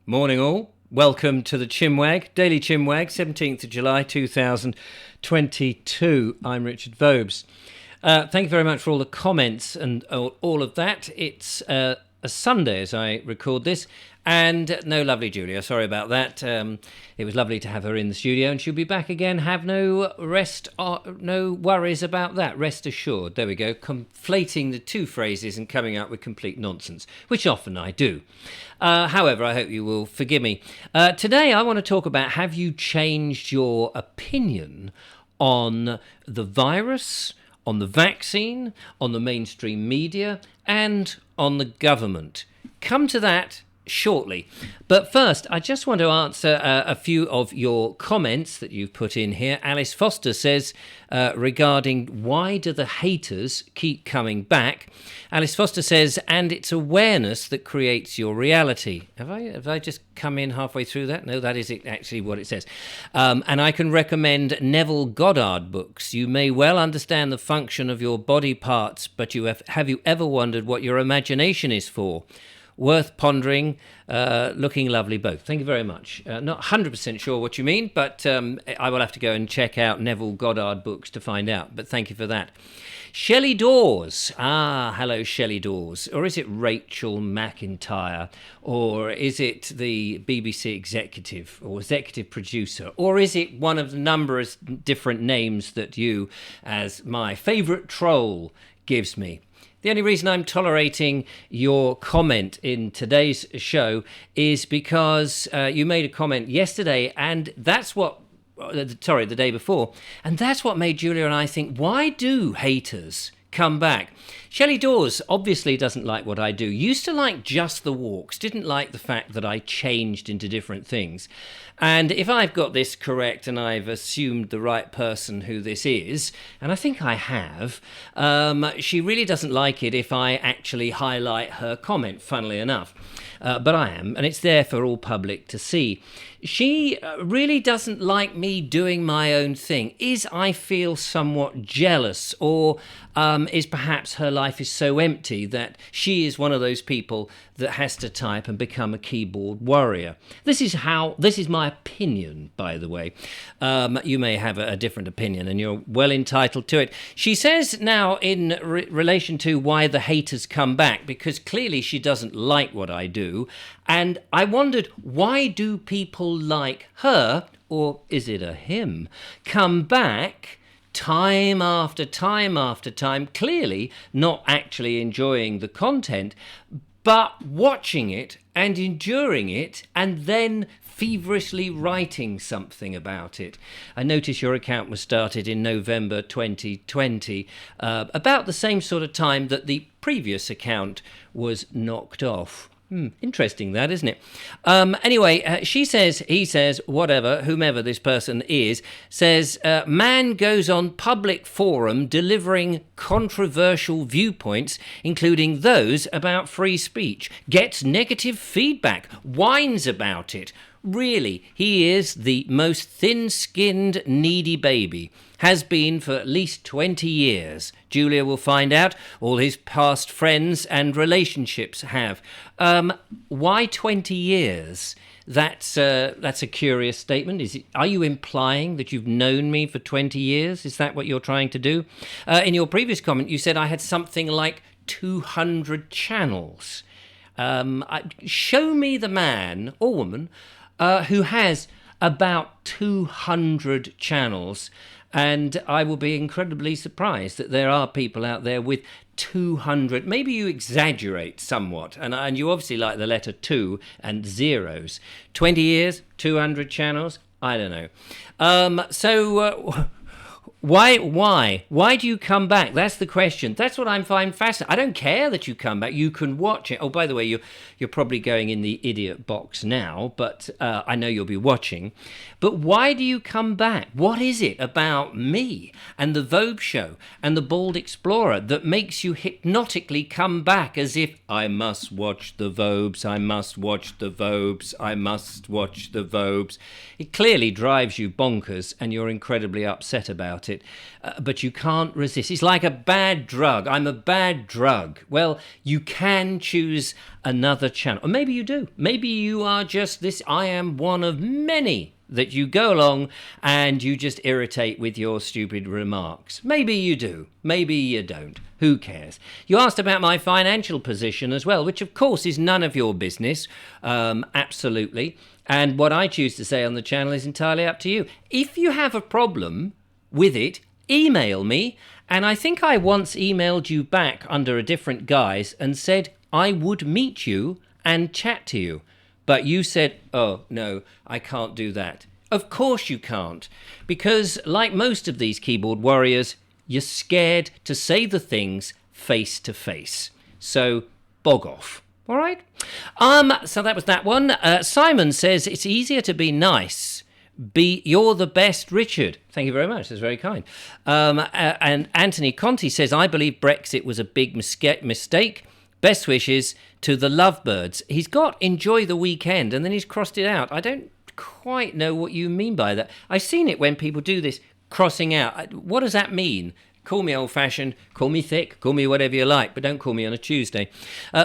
Morning all. Welcome to the ChinWag, Daily ChinWag, 17th of July 2022. I'm Richard Vobes. Thank you very much for all the comments and all of that. It's a Sunday as I record this, and no lovely Julia. Sorry about that. It was lovely to have her in the studio, and she'll be back again. Have no worries about that. Rest assured. There we go. Conflating the two phrases and coming out with complete nonsense, which often I do. However, I hope you will forgive me. Today, I want to talk about, have you changed your opinion on the virus, on the vaccine, on the mainstream media, and on the government? Come to that shortly. But first, I just want to answer a few of your comments that you've put in here. Alice Foster says, regarding why do the haters keep coming back? Alice Foster says, and it's awareness that creates your reality. Have I just come in halfway through that? No, that is actually what it says. And I can recommend Neville Goddard books. You may well understand the function of your body parts, but have you ever wondered what your imagination is for? Worth pondering, looking lovely both. Thank you very much. Not 100% sure what you mean, but I will have to go and check out Neville Goddard books to find out. But thank you for that. Shelley Dawes. Hello, Shelley Dawes. Or is it Rachel McIntyre? Or is it the BBC executive or executive producer? Or is it one of the numerous different names that you, as my favourite troll, gives me? The only reason I'm tolerating your comment in today's show is because you made a comment yesterday, and that's what, the day before, and that's what made Julia and I think, why do haters come back? Shelley Dawes obviously doesn't like what I do. Used to like just the walks, didn't like the fact that I changed into different things. And if I've got this correct and I've assumed the right person who this is, and I think I have, she really doesn't like it if I actually highlight her comment, funnily enough. But I am, and it's there for all public to see. She really doesn't like me doing my own thing. I feel somewhat jealous, or is perhaps her life is so empty that she is one of those people that has to type and become a keyboard warrior. This is my opinion, by the way. You may have a different opinion, and you're well entitled to it. She says now in relation to why the haters come back, because clearly she doesn't like what I do, and I wondered, why do people like her, or is it a him, come back time after time after time, clearly not actually enjoying the content, but watching it and enduring it, and then feverishly writing something about it. I notice your account was started in November 2020, about the same sort of time that the previous account was knocked off. Interesting that, isn't it? Anyway, she says, he says, whatever, whomever this person is, says, man goes on public forum delivering controversial viewpoints, including those about free speech, gets negative feedback, whines about it. Really, he is the most thin-skinned, needy baby. Has been for at least 20 years. Julia will find out. All his past friends and relationships have. Why 20 years? That's a curious statement. Are you implying that you've known me for 20 years? Is that what you're trying to do? In your previous comment, you said I had something like 200 channels. Show me the man or woman who has about 200 channels, and I will be incredibly surprised that there are people out there with 200. Maybe you exaggerate somewhat, and you obviously like the letter 2 and zeros. 20 years, 200 channels, I don't know. Why do you come back? That's the question. That's what I find fascinating. I don't care that you come back. You can watch it. Oh, by the way, you're probably going in the idiot box now, but I know you'll be watching. But why do you come back? What is it about me and the Vogue Show and the Bald Explorer that makes you hypnotically come back as if I must watch the Vobes, I must watch the Vobes, I must watch the Vobes? It clearly drives you bonkers, and you're incredibly upset about it. it, but you can't resist. It's like a bad drug. I'm a bad drug. Well, you can choose another channel. Or maybe you do. Maybe you are just this. I am one of many that you go along and you just irritate with your stupid remarks. Maybe you do. Maybe you don't. Who cares? You asked about my financial position as well, which of course is none of your business. Absolutely. And what I choose to say on the channel is entirely up to you. If you have a problem with it, email me. And I think I once emailed you back under a different guise and said I would meet you and chat to you. But you said, oh, no, I can't do that. Of course you can't. Because like most of these keyboard warriors, you're scared to say the things face to face. So bog off. All right? So that was that one. Simon says, it's easier to be nice. You're the best, Richard. Thank you very much. That's very kind. And Anthony Conti says, I believe Brexit was a big mistake. Best wishes to the lovebirds. He's got enjoy the weekend and then he's crossed it out. I don't quite know what you mean by that. I've seen it when people do this, crossing out. What does that mean? Call me old-fashioned, call me thick, call me whatever you like, but don't call me on a Tuesday.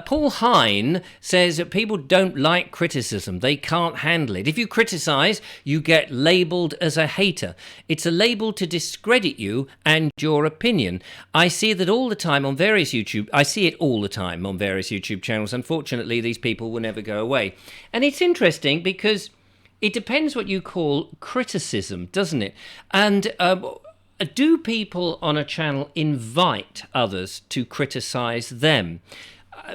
Paul Hine says that people don't like criticism. They can't handle it. If you criticize, you get labeled as a hater. It's a label to discredit you and your opinion. I see it all the time on various YouTube channels. Unfortunately, these people will never go away. And it's interesting because it depends what you call criticism, doesn't it? And do people on a channel invite others to criticize them?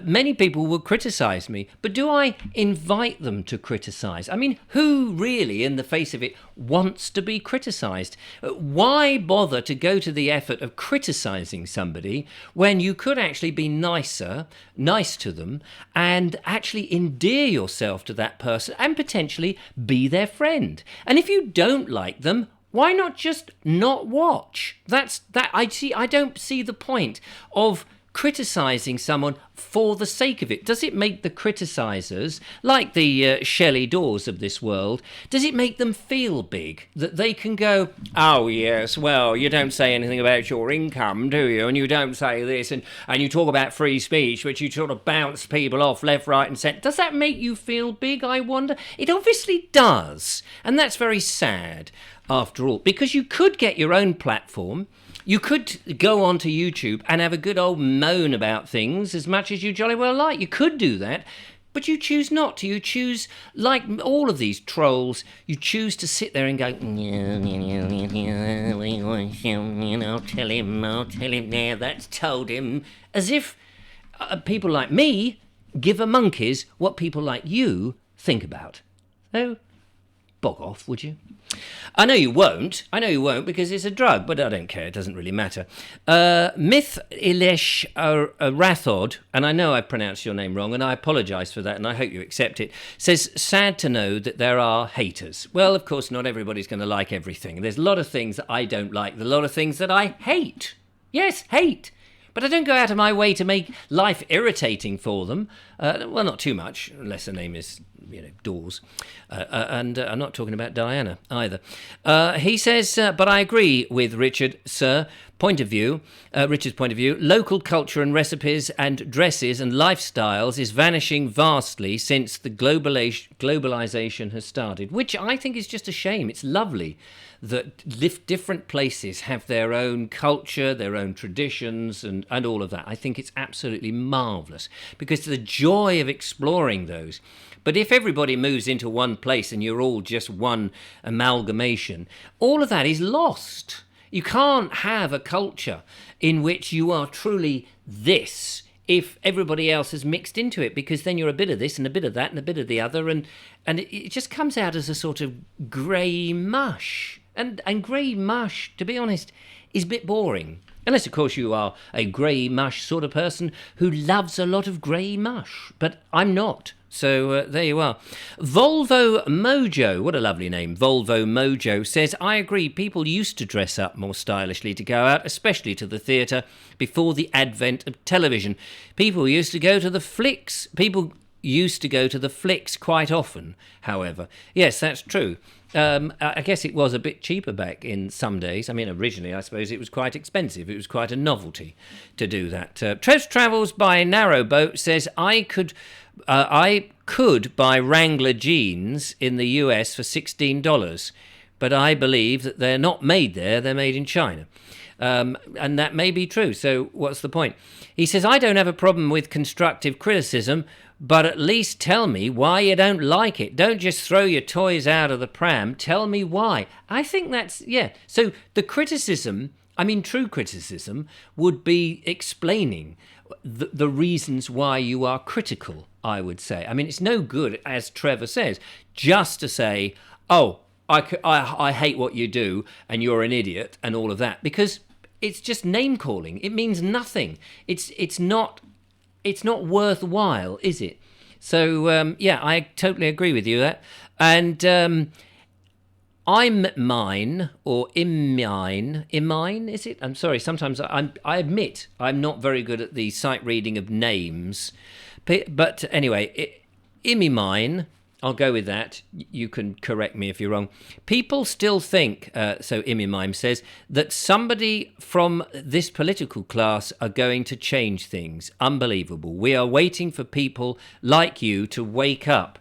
Many people will criticize me, but do I invite them to criticize? I mean, who really, in the face of it, wants to be criticized? Why bother to go to the effort of criticizing somebody when you could actually be nice to them, and actually endear yourself to that person and potentially be their friend? And if you don't like them, why not just not watch? I don't see the point of criticising someone for the sake of it. Does it make the criticisers, like the Shelley Dawes of this world, does it make them feel big? That they can go, oh yes, well, you don't say anything about your income, do you? And you don't say this, and you talk about free speech, but you sort of bounce people off left, right and centre. Does that make you feel big, I wonder? It obviously does. And that's very sad, after all, because you could get your own platform. You could go onto YouTube and have a good old moan about things as much as you jolly well like. You could do that, but you choose not to. You choose, like all of these trolls, you choose to sit there and go, I'll tell him, yeah, that's told him. As if people like me give a monkeys what people like you think about. So, bog off, would you? I know you won't, because it's a drug, but I don't care, it doesn't really matter. Myth Ilesh Rathod, and I know I pronounced your name wrong, and I apologise for that, and I hope you accept it, says, sad to know that there are haters. Well, of course, not everybody's going to like everything. There's a lot of things that I don't like, a lot of things that I hate. Yes, hate. But I don't go out of my way to make life irritating for them. Well, not too much, unless the name is, Dawes. And I'm not talking about Diana either. He says, but I agree with Richard, sir. Richard's point of view, local culture and recipes and dresses and lifestyles is vanishing vastly since the globalization has started, which I think is just a shame. It's lovely that different places have their own culture, their own traditions, and all of that. I think it's absolutely marvellous, because the joy of exploring those. But if everybody moves into one place and you're all just one amalgamation, all of that is lost. You can't have a culture in which you are truly this if everybody else has mixed into it, because then you're a bit of this and a bit of that and a bit of the other, and it just comes out as a sort of grey mush. And grey mush, to be honest, is a bit boring. Unless, of course, you are a grey mush sort of person who loves a lot of grey mush. But I'm not. So there you are. Volvo Mojo, what a lovely name, Volvo Mojo, says, I agree, people used to dress up more stylishly to go out, especially to the theatre, before the advent of television. People used to go to the flicks. People used to go to the flicks quite often, however. Yes, that's true. I guess it was a bit cheaper back in some days. I mean, originally, I suppose it was quite expensive. It was quite a novelty to do that. Trev Travels by Narrowboat says, I could buy Wrangler jeans in the US for $16, but I believe that they're not made there. They're made in China. And that may be true. So what's the point? He says, I don't have a problem with constructive criticism, but at least tell me why you don't like it. Don't just throw your toys out of the pram. Tell me why. I think that's, yeah. So the criticism, I mean, true criticism would be explaining the reasons why you are critical, I would say. I mean, it's no good, as Trevor says, just to say, oh, I hate what you do and you're an idiot and all of that, because it's just name calling. It means nothing. It's not worthwhile, is it? So yeah, I totally agree with you that. And I'm mine or Imine, is it? I'm sorry. Sometimes I admit I'm not very good at the sight reading of names, but anyway, Imine. I'll go with that. You can correct me if you're wrong. People still think, so Imimime says, that somebody from this political class are going to change things. Unbelievable. We are waiting for people like you to wake up.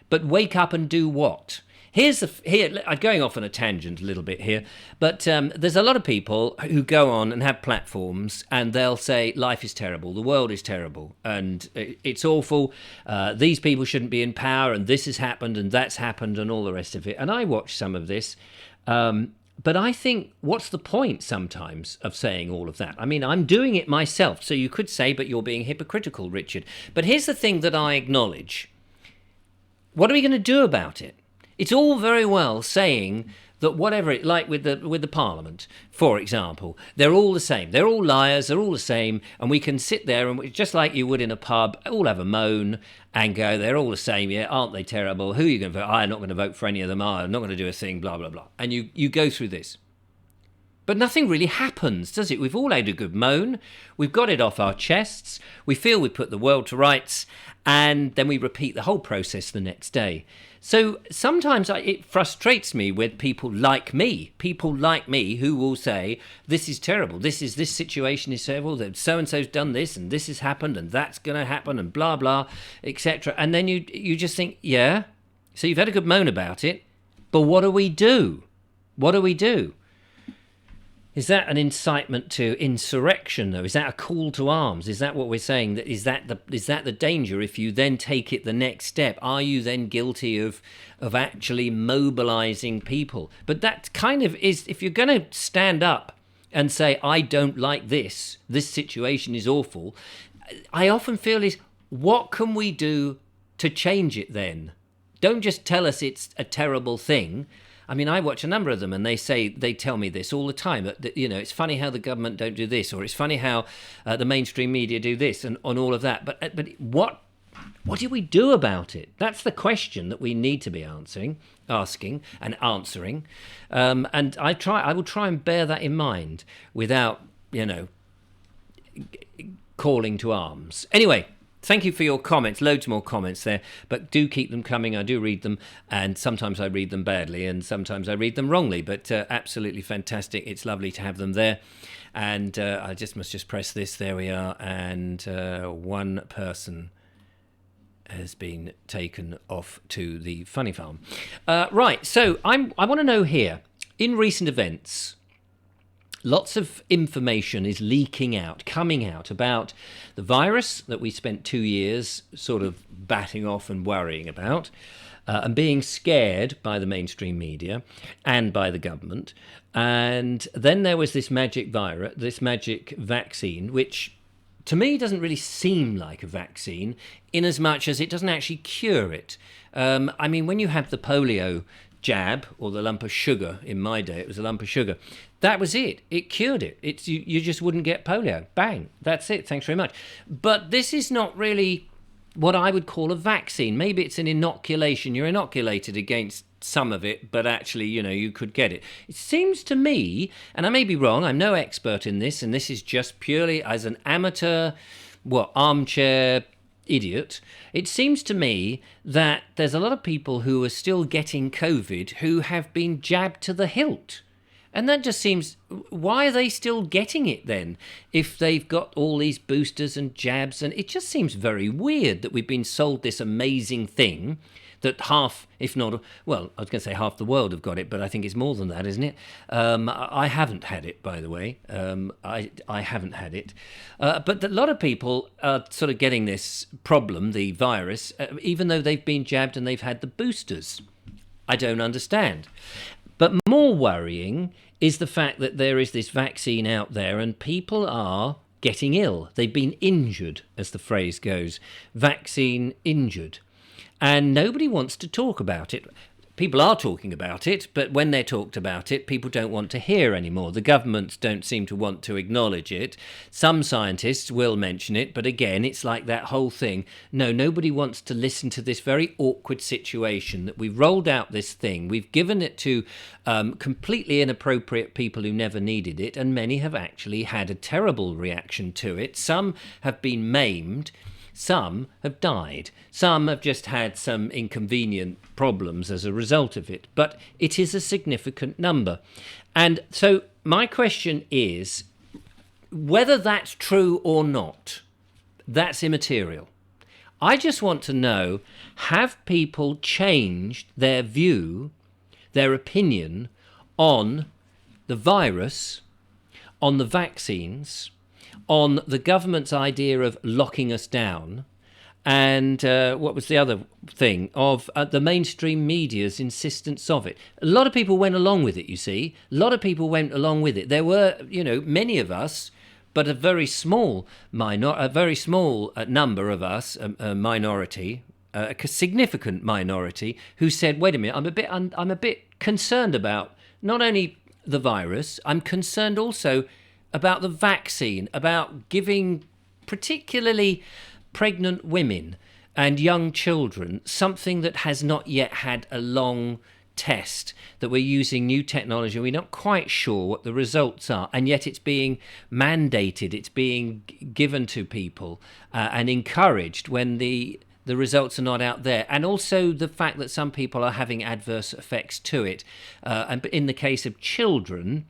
But wake up and do what? I'm going off on a tangent a little bit here, but there's a lot of people who go on and have platforms and they'll say life is terrible, the world is terrible, and it's awful, these people shouldn't be in power, and this has happened and that's happened and all the rest of it. And I watch some of this, but I think, what's the point sometimes of saying all of that? I mean, I'm doing it myself, so you could say, but you're being hypocritical, Richard. But here's the thing that I acknowledge. What are we going to do about it? It's all very well saying that whatever, like with the Parliament, for example, they're all the same. They're all liars. They're all the same. And we can sit there and just like you would in a pub, all have a moan and go, they're all the same. Yeah, aren't they terrible? Who are you going to vote? I'm not going to vote for any of them. I'm not going to do a thing, blah, blah, blah. And you go through this. But nothing really happens, does it? We've all had a good moan. We've got it off our chests. We feel we put the world to rights. And then we repeat the whole process the next day. So sometimes it frustrates me with people like me who will say, this is terrible, this situation is terrible, that so-and-so's done this and this has happened and that's going to happen and blah, blah, etc. And then you just think, yeah, so you've had a good moan about it, but what do we do? What do we do? Is that an incitement to insurrection, though? Is that a call to arms? Is that what we're saying? Is that the danger if you then take it the next step? Are you then guilty of actually mobilising people? But that kind of is, if you're going to stand up and say, I don't like this situation is awful, I often feel is, what can we do to change it then? Don't just tell us it's a terrible thing. I mean, I watch a number of them and they tell me this all the time. That, you know, it's funny how the government don't do this, or it's funny how the mainstream media do this and on all of that. But what do we do about it? That's the question that we need to be asking and answering. And I will try and bear that in mind without, calling to arms. Anyway. Thank you for your comments. Loads more comments there, but do keep them coming. I do read them, and sometimes I read them badly, and sometimes I read them wrongly, but absolutely fantastic. It's lovely to have them there. And I must just press this. There we are. And one person has been taken off to the funny farm. Right, so I want to know here, in recent events, lots of information is coming out about the virus that we spent 2 years sort of batting off and worrying about, and being scared by the mainstream media and by the government. And then there was this magic virus, this magic vaccine, which to me doesn't really seem like a vaccine in as much as it doesn't actually cure it. I mean, when you have the polio jab, or the lump of sugar, in my day it was a lump of sugar, that was it. It cured it. You just wouldn't get polio. Bang. That's it. Thanks very much. But this is not really what I would call a vaccine. Maybe it's an inoculation. You're inoculated against some of it, but actually, you could get it. It seems to me, and I may be wrong, I'm no expert in this, and this is just purely as an amateur, armchair idiot, it seems to me that there's a lot of people who are still getting COVID who have been jabbed to the hilt. And that just seems, why are they still getting it then? If they've got all these boosters and jabs, and it just seems very weird that we've been sold this amazing thing that half, if not, well, I was going to say half the world have got it, but I think it's more than that, isn't it? I haven't had it, by the way. I haven't had it. But a lot of people are sort of getting this problem, the virus, even though they've been jabbed and they've had the boosters. I don't understand. But more worrying is the fact that there is this vaccine out there and people are getting ill. They've been injured, as the phrase goes, vaccine injured. And nobody wants to talk about it. People are talking about it, but when they're talked about it, people don't want to hear anymore. The governments don't seem to want to acknowledge it. Some scientists will mention it, but again, it's like that whole thing. No, nobody wants to listen to this very awkward situation that we've rolled out this thing. We've given it to completely inappropriate people who never needed it, and many have actually had a terrible reaction to it. Some have been maimed. Some have died. Some have just had some inconvenient problems as a result of it. But it is a significant number. And so my question is, whether that's true or not, that's immaterial. I just want to know, have people changed their view, their opinion on the virus, on the vaccines, on the government's idea of locking us down, and what was the other thing, of the mainstream media's insistence of it. A lot of people went along with it, you see. A lot of people went along with it. There were, many of us, but a very small number of us, a minority, a significant minority, who said, wait a minute, I'm a bit concerned about not only the virus, I'm concerned also about the vaccine, about giving particularly pregnant women and young children something that has not yet had a long test, that we're using new technology. We're not quite sure what the results are, and yet it's being mandated, it's being given to people and encouraged when the results are not out there. And also the fact that some people are having adverse effects to it. And in the case of children,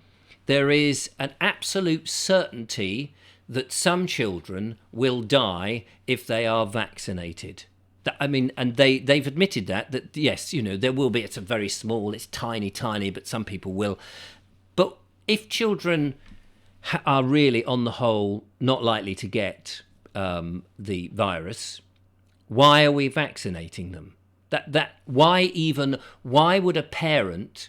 there is an absolute certainty that some children will die if they are vaccinated. And they've admitted that yes, there will be, it's a very small, it's tiny, but some people will. But if children are really, on the whole, not likely to get the virus, why are we vaccinating them? Why would a parent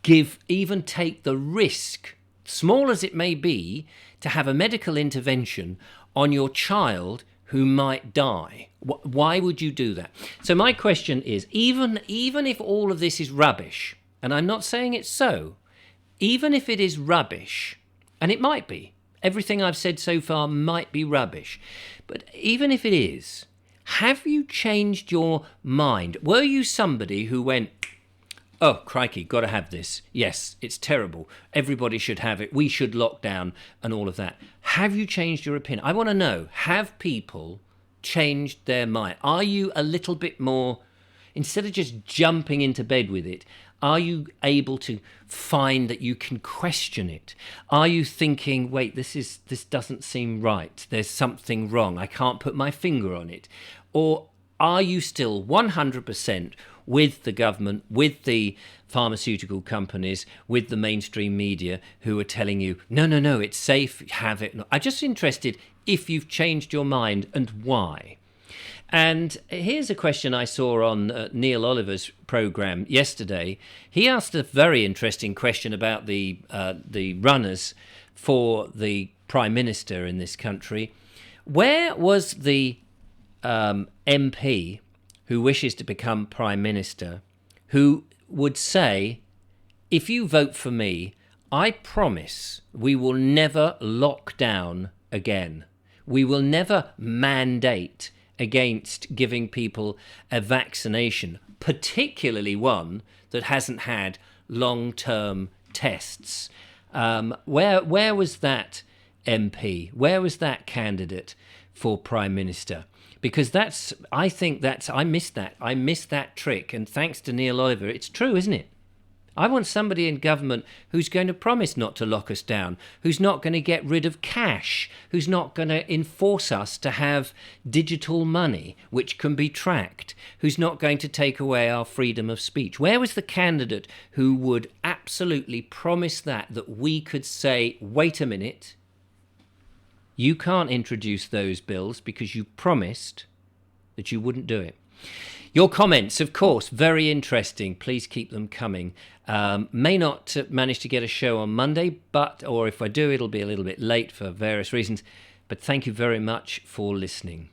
take the risk, small as it may be, to have a medical intervention on your child who might die? Why would you do that? So my question is, even if all of this is rubbish, and I'm not saying it's so, even if it is rubbish, and it might be, everything I've said so far might be rubbish, but even if it is, have you changed your mind? Were you somebody who went, oh, crikey, got to have this. Yes, it's terrible. Everybody should have it. We should lock down and all of that. Have you changed your opinion? I want to know, have people changed their mind? Are you a little bit more, instead of just jumping into bed with it, are you able to find that you can question it? Are you thinking, wait, this doesn't seem right. There's something wrong. I can't put my finger on it. Or are you still 100% with the government, with the pharmaceutical companies, with the mainstream media who are telling you, no, it's safe, have it? I'm just interested if you've changed your mind and why. And here's a question I saw on Neil Oliver's programme yesterday. He asked a very interesting question about the runners for the Prime Minister in this country. Where was the MP who wishes to become Prime Minister, who would say, if you vote for me, I promise we will never lock down again. We will never mandate against giving people a vaccination, particularly one that hasn't had long-term tests. Where was that MP? Where was that candidate for Prime Minister? because I missed that. I missed that trick. And thanks to Neil Oliver, it's true, isn't it? I want somebody in government who's going to promise not to lock us down, who's not going to get rid of cash, who's not going to enforce us to have digital money which can be tracked, who's not going to take away our freedom of speech. Where was the candidate who would absolutely promise that we could say, wait a minute, you can't introduce those bills because you promised that you wouldn't do it? Your comments, of course, very interesting. Please keep them coming. May not manage to get a show on Monday, or if I do, it'll be a little bit late for various reasons. But thank you very much for listening.